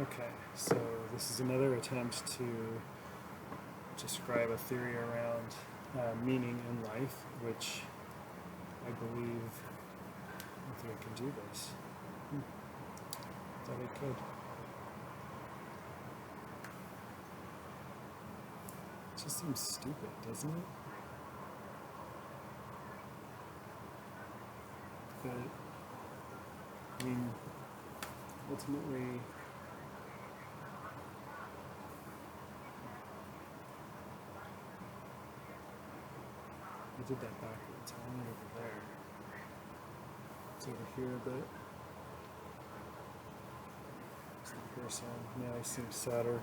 Okay, so this is another attempt to describe a theory around meaning in life, which I believe I think I can do this. Thought I could. It just seems stupid, doesn't it? But I mean, ultimately, I did that backwards. I went over there. It's over here a bit. It's the person. Now he seems sadder.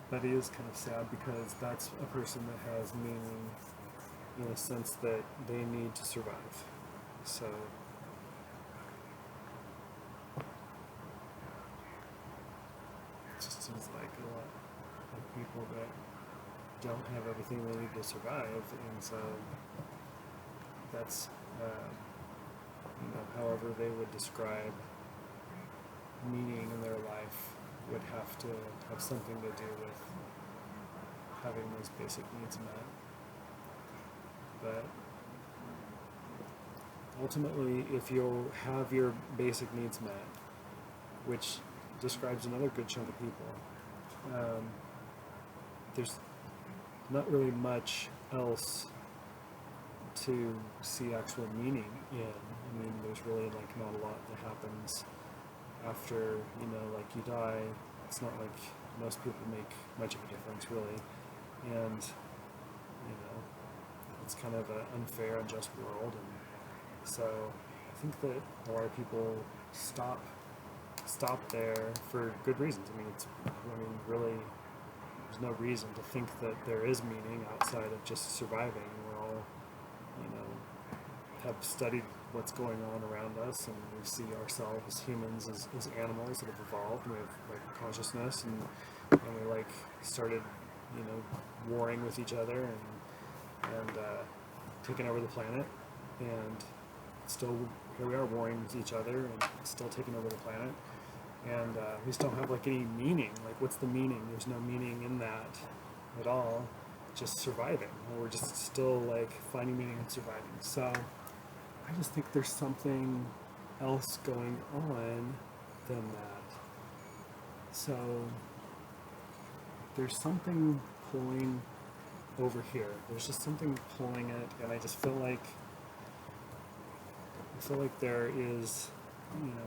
But he is kind of sad because that's a person that has meaning in a sense that they need to survive. So it just seems like a lot of people that don't have everything they need to survive, and so that's however they would describe meaning in their life would have to have something to do with having those basic needs met. But ultimately, if you'll have your basic needs met, which describes another good chunk of people, there's not really much else to see actual meaning in. I mean, there's really like not a lot that happens after, like you die. It's not like most people make much of a difference really. And, it's kind of an unfair, unjust world. And so I think that a lot of people stop there for good reasons. Really, there's no reason to think that there is meaning outside of just surviving. We're all, have studied what's going on around us, and we see ourselves as humans as animals that have evolved. We have like consciousness, and we like started, warring with each other and taking over the planet, and still here we are warring with each other and still taking over the planet. And we just don't have like any meaning. Like, what's the meaning? There's no meaning in that at all. Just surviving. We're just still like finding meaning in surviving. So I just think there's something else going on than that. So there's something pulling over here. There's just something pulling it, and I just feel like there is,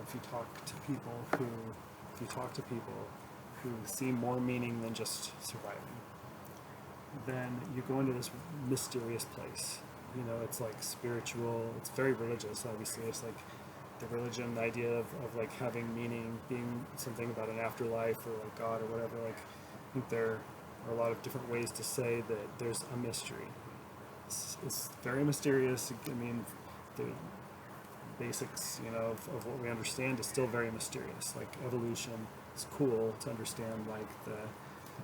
if you talk to people who see more meaning than just surviving, then you go into this mysterious place. It's like spiritual, it's very religious, obviously. It's like the religion, the idea of like having meaning, being something about an afterlife or like God or whatever. Like, I think there are a lot of different ways to say that there's a mystery. It's very mysterious. I mean, the basics, of what we understand is still very mysterious. Like evolution, it's cool to understand like the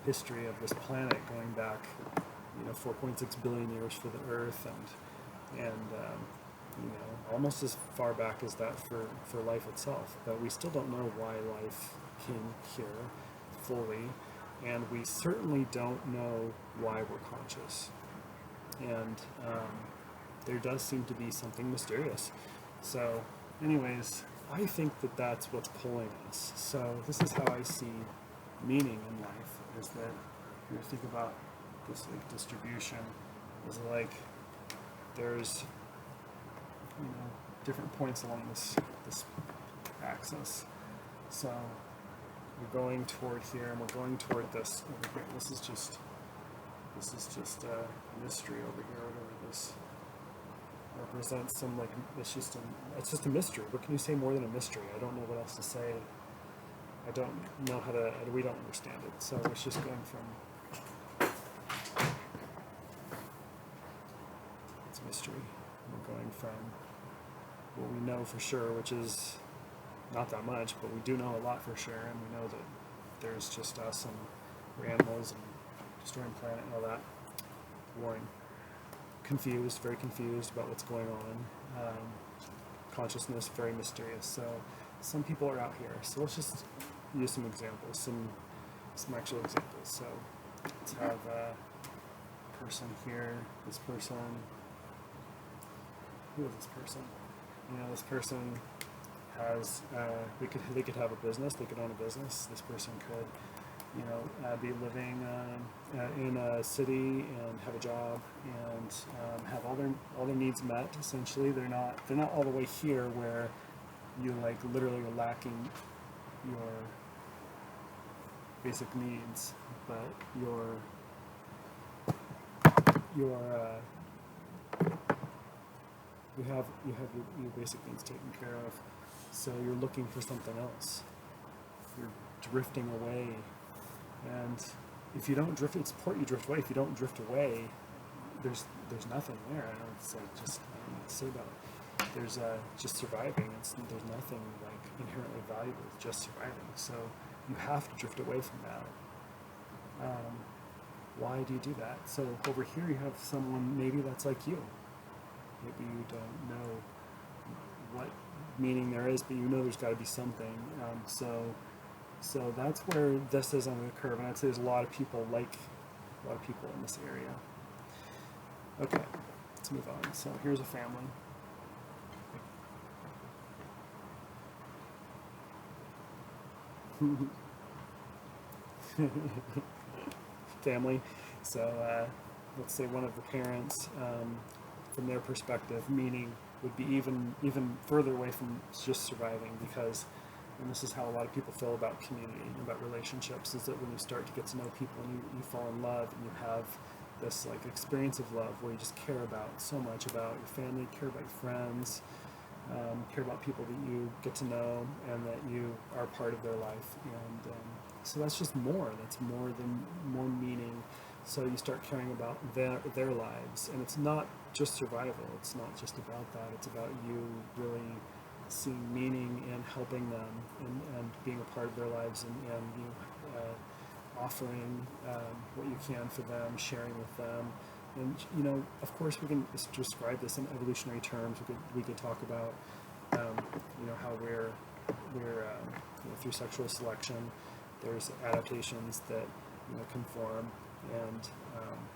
history of this planet going back, 4.6 billion years for the Earth, and almost as far back as that for life itself. But we still don't know why life came here fully, and we certainly don't know why we're conscious. And there does seem to be something mysterious. So, anyways, I think that that's what's pulling us. So this is how I see meaning in life, is that you think about this like distribution is like there's different points along this axis. So we're going toward here, and we're going toward this over here. This is just a mystery over here. Whatever this represents, some like it's just a mystery. What can you say more than a mystery? I don't know what else to say. I don't know we don't understand it. So it's just going from, it's mystery. We're going from what we know for sure, which is not that much, but we do know a lot for sure, and we know that there's just us and we're animals and destroying the planet and all that. Warring. Very confused about what's going on. Consciousness, very mysterious. So some people are out here. So let's just use some examples, some actual examples. So let's have a person here. This person. Who is this person? This person has they could have a business. They could own a business. This person could be living in a city and have a job and have all their needs met. Essentially, they're not all the way here where you like literally are lacking your basic needs, but your you have your basic needs taken care of. So you're looking for something else. You're drifting away. And if you don't drift, it's important you drift away. If you don't drift away, there's nothing there. I don't say just I don't know what to say about it. There's just surviving. There's nothing like inherently valuable with just surviving. So you have to drift away from that. Why do you do that? So over here you have someone maybe that's like you. Maybe you don't know what meaning there is, but there's got to be something. So that's where this is on the curve, and I'd say there's a lot of people in this area. Okay, let's move on. So here's a family. Family. So let's say one of the parents, from their perspective, meaning would be even further away from just surviving, because, and this is how a lot of people feel about community, about relationships, is that when you start to get to know people and you fall in love and you have this like experience of love where you just care about so much about your family, care about your friends, care about people that you get to know and that you are part of their life, and so that's just that's more meaning. So you start caring about their lives, and it's not just survival. It's not just about that. It's about you really seeing meaning in helping them and being a part of their lives, and you offering what you can for them, sharing with them. And of course, we can describe this in evolutionary terms. We could talk about how we're through sexual selection, there's adaptations that conform, and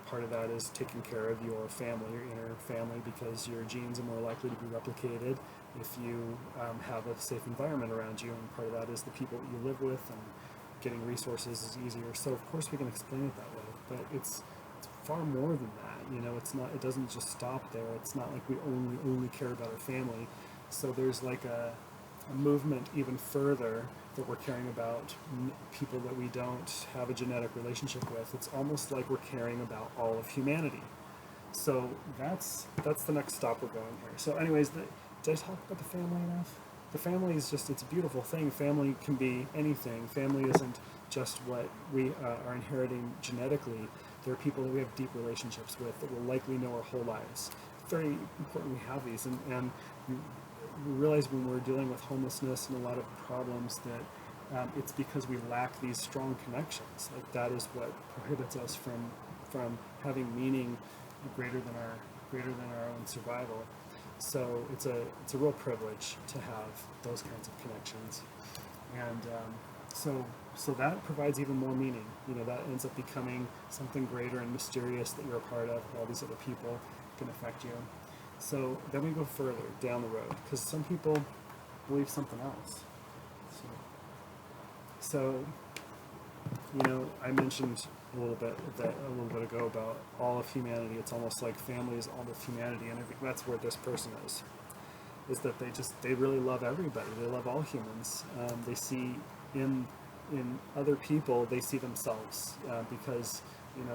part of that is taking care of your family, your inner family, because your genes are more likely to be replicated if you have a safe environment around you, and part of that is the people that you live with, and getting resources is easier. So of course we can explain it that way, but it's far more than that. It doesn't just stop there. It's not like we only care about our family. So there's like a movement even further that we're caring about people that we don't have a genetic relationship with. It's almost like we're caring about all of humanity. So that's the next stop we're going here. So anyways, did I talk about the family enough? The family is just, it's a beautiful thing. Family can be anything. Family isn't just what we are inheriting genetically. There are people that we have deep relationships with that we'll likely know our whole lives. It's very important we have these, and we realize when we're dealing with homelessness and a lot of problems that it's because we lack these strong connections. Like that is what prohibits us from having meaning greater than our own survival. So it's a real privilege to have those kinds of connections, and so that provides even more meaning. That ends up becoming something greater and mysterious that you're a part of. All these other people can affect you. So then we go further down the road, because some people believe something else. So I mentioned a little bit ago about all of humanity. It's almost like family is all of humanity, and I think that's where this person is that they really love everybody. They love all humans. They see in other people, they see themselves, because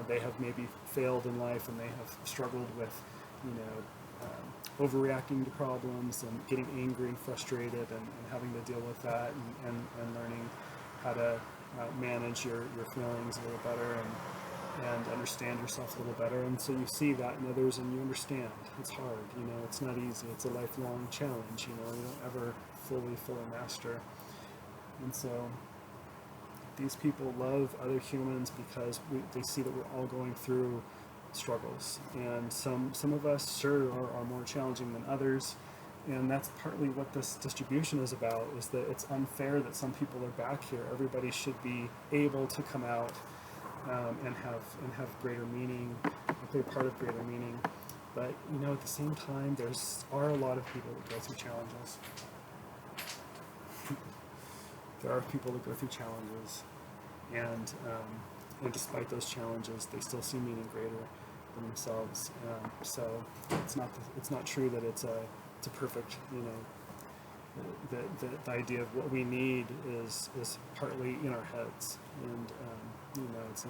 they have maybe failed in life, and they have struggled with overreacting to problems and getting angry and frustrated, and having to deal with that, and learning how to manage your feelings a little better, and understand yourself a little better. And so you see that in others, and you understand it's hard. It's not easy. It's a lifelong challenge. You don't ever fully master. And so these people love other humans because they see that we're all going through struggles, and some of us sure are more challenging than others, And that's partly what this distribution is about, is that it's unfair that some people are back here. Everybody should be able to come out and have greater meaning, be a part of greater meaning. But at the same time, are a lot of people that go through challenges. There are people that go through challenges, and despite those challenges, they still see meaning greater than themselves. So it's not true that it's a perfect, the idea of what we need is partly in our heads, and it's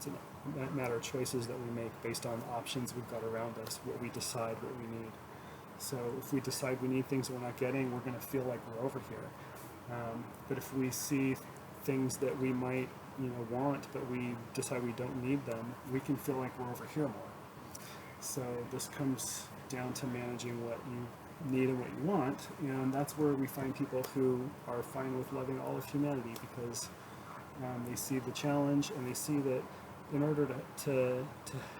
a matter of choices that we make based on options we've got around us, what we decide what we need. So if we decide we need things we're not getting, we're going to feel like we're over here. But if we see things that we might want, but we decide we don't need them, we can feel like we're over here more. So this comes down to managing what you need and what you want, and that's where we find people who are fine with loving all of humanity, because they see the challenge, and they see that in order to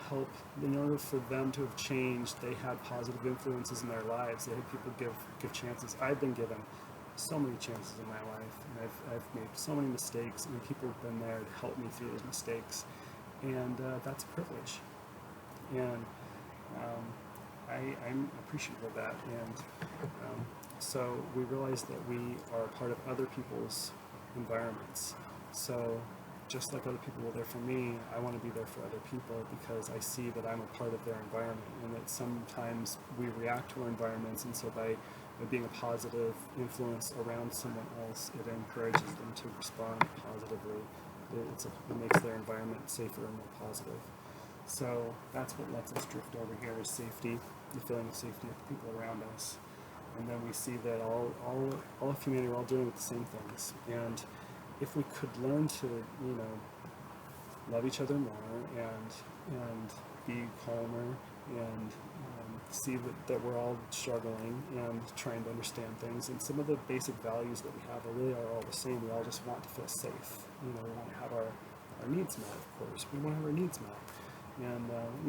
help, in order for them to have changed, they had positive influences in their lives. They had people give chances. I've been given so many chances in my life, and I've made so many mistakes, and people have been there to help me through those mistakes, and that's a privilege. And I'm appreciative of that, and so we realize that we are a part of other people's environments. So just like other people were there for me, I want to be there for other people, because I see that I'm a part of their environment, and that sometimes we react to our environments, and so by being a positive influence around someone else, it encourages them to respond positively. It makes their environment safer and more positive. So that's what lets us drift over here, is safety, the feeling of safety of the people around us. And then we see that all of humanity, we're all dealing with the same things. And if we could learn to, love each other more, and be calmer, and see that we're all struggling and trying to understand things, and some of the basic values that we have really are all the same. We all just want to feel safe. We want to have our needs met, of course. We want to have our needs met. And that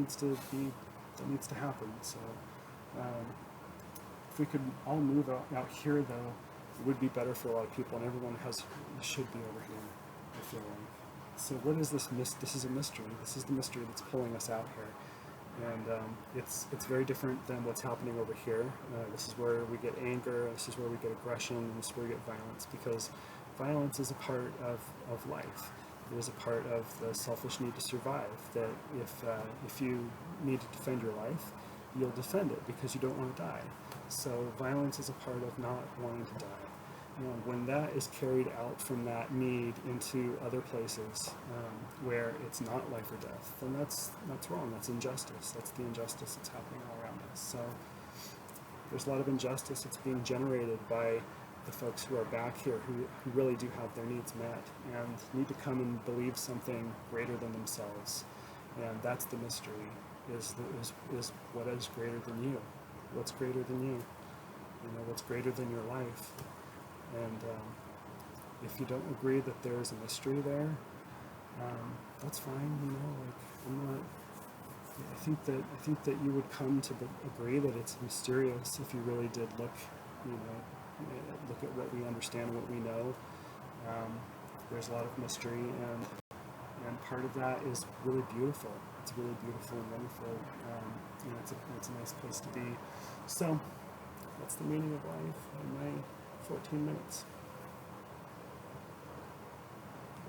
needs to happen. So if we could all move out here, though, it would be better for a lot of people, and everyone should be over here, I feel like. So what is this? This is a mystery. This is the mystery that's pulling us out here, and it's very different than what's happening over here. This is where we get anger. This is where we get aggression. And this is where we get violence, because violence is a part of life. It is a part of the selfish need to survive, that if you need to defend your life, you'll defend it because you don't want to die. So violence is a part of not wanting to die. When that is carried out from that need into other places where it's not life or death, then that's wrong. That's injustice. That's the injustice that's happening all around us. So there's a lot of injustice that's being generated by the folks who are back here, who really do have their needs met and need to come and believe something greater than themselves. And that's the mystery, is what is greater than you? What's greater than you? What's greater than your life? And if you don't agree that there's a mystery there, that's fine. I'm not. I think that you would come to agree that it's mysterious if you really did look at what we understand, what we know. There's a lot of mystery, and part of that is really beautiful. It's really beautiful and wonderful. It's a nice place to be. So that's the meaning of life in my 14 minutes.